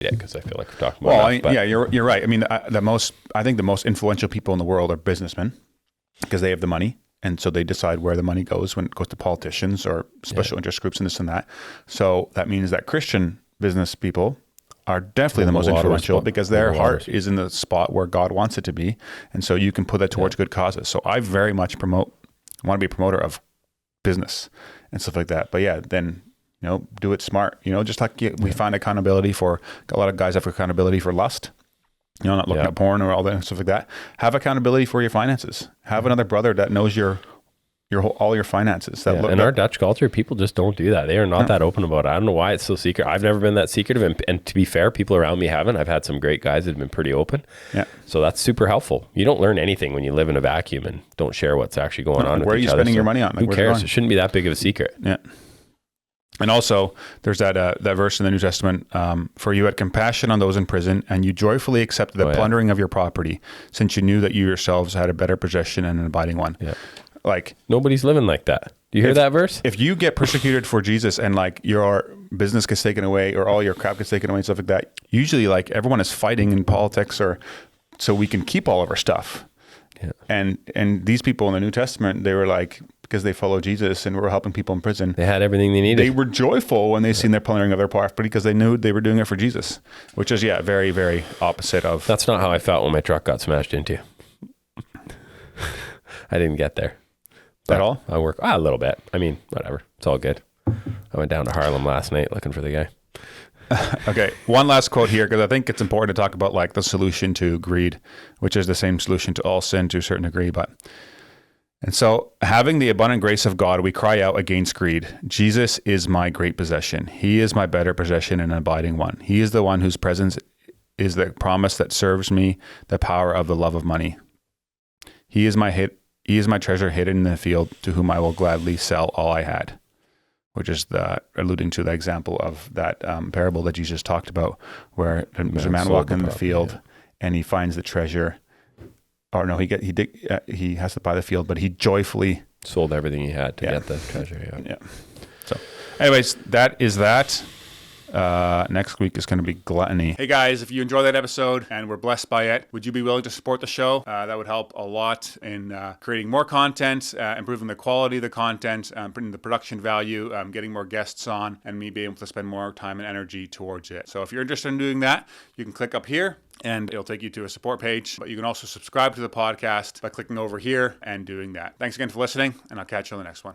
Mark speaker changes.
Speaker 1: Yeah, because I feel like we're talking about
Speaker 2: yeah, you're right. I mean, I think the most influential people in the world are businessmen because they have the money. And so they decide where the money goes when it goes to politicians or special interest groups and this and that. So that means that Christian business people are definitely the most influential because their heart is in the spot where God wants it to be. And so you can put that towards good causes. So I very much want to be a promoter of business and stuff like that. But yeah, then, do it smart, just like we find accountability for, a lot of guys have accountability for lust. Not looking at porn or all that stuff like that. Have accountability for your finances. Have another brother that knows all your finances.
Speaker 1: In our Dutch culture, people just don't do that. They are not that open about it. I don't know why it's so secret. I've never been that secretive. And to be fair, people around me haven't. I've had some great guys that have been pretty open. Yeah. So that's super helpful. You don't learn anything when you live in a vacuum and don't share what's actually going on.
Speaker 2: Where are you spending your money on?
Speaker 1: Who cares? It shouldn't be that big of a secret.
Speaker 2: Yeah. And also, there's that verse in the New Testament, for you had compassion on those in prison, and you joyfully accepted the plundering of your property, since you knew that you yourselves had a better possession and an abiding one. Yeah. Like,
Speaker 1: nobody's living like that. Do you hear that verse?
Speaker 2: If you get persecuted for Jesus and like your business gets taken away or all your crap gets taken away and stuff like that, usually like everyone is fighting in politics so we can keep all of our stuff. Yeah. And these people in the New Testament, they were like, because they follow Jesus and were helping people in prison.
Speaker 1: They had everything they needed.
Speaker 2: They were joyful when they seen their plundering of their property because they knew they were doing it for Jesus, which is, very, very opposite of...
Speaker 1: That's not how I felt when my truck got smashed into. I didn't get there.
Speaker 2: At all?
Speaker 1: I work a little bit. I mean, whatever. It's all good. I went down to Harlem last night looking for the guy.
Speaker 2: Okay, one last quote here, because I think it's important to talk about like the solution to greed, which is the same solution to all sin to a certain degree. And so, having the abundant grace of God, we cry out against greed. Jesus is my great possession. He is my better possession and an abiding one. He is the one whose presence is the promise that serves me the power of the love of money. He is my treasure hidden in the field, to whom I will gladly sell all I had. Which is alluding to the example of that parable that Jesus talked about, where there's a man walking in the field and he finds the treasure. Or no, he has to buy the field, but he joyfully
Speaker 1: sold everything he had to get the treasure. Yeah.
Speaker 2: So, anyways, that is that. Next week is going to be gluttony. Hey guys, if you enjoyed that episode and were blessed by it, would you be willing to support the show? That would help a lot in creating more content, improving the quality of the content, putting the production value, getting more guests on, and me being able to spend more time and energy towards it. So if you're interested in doing that, you can click up here and it'll take you to a support page. But you can also subscribe to the podcast by clicking over here and doing that. Thanks again for listening, and I'll catch you on the next one.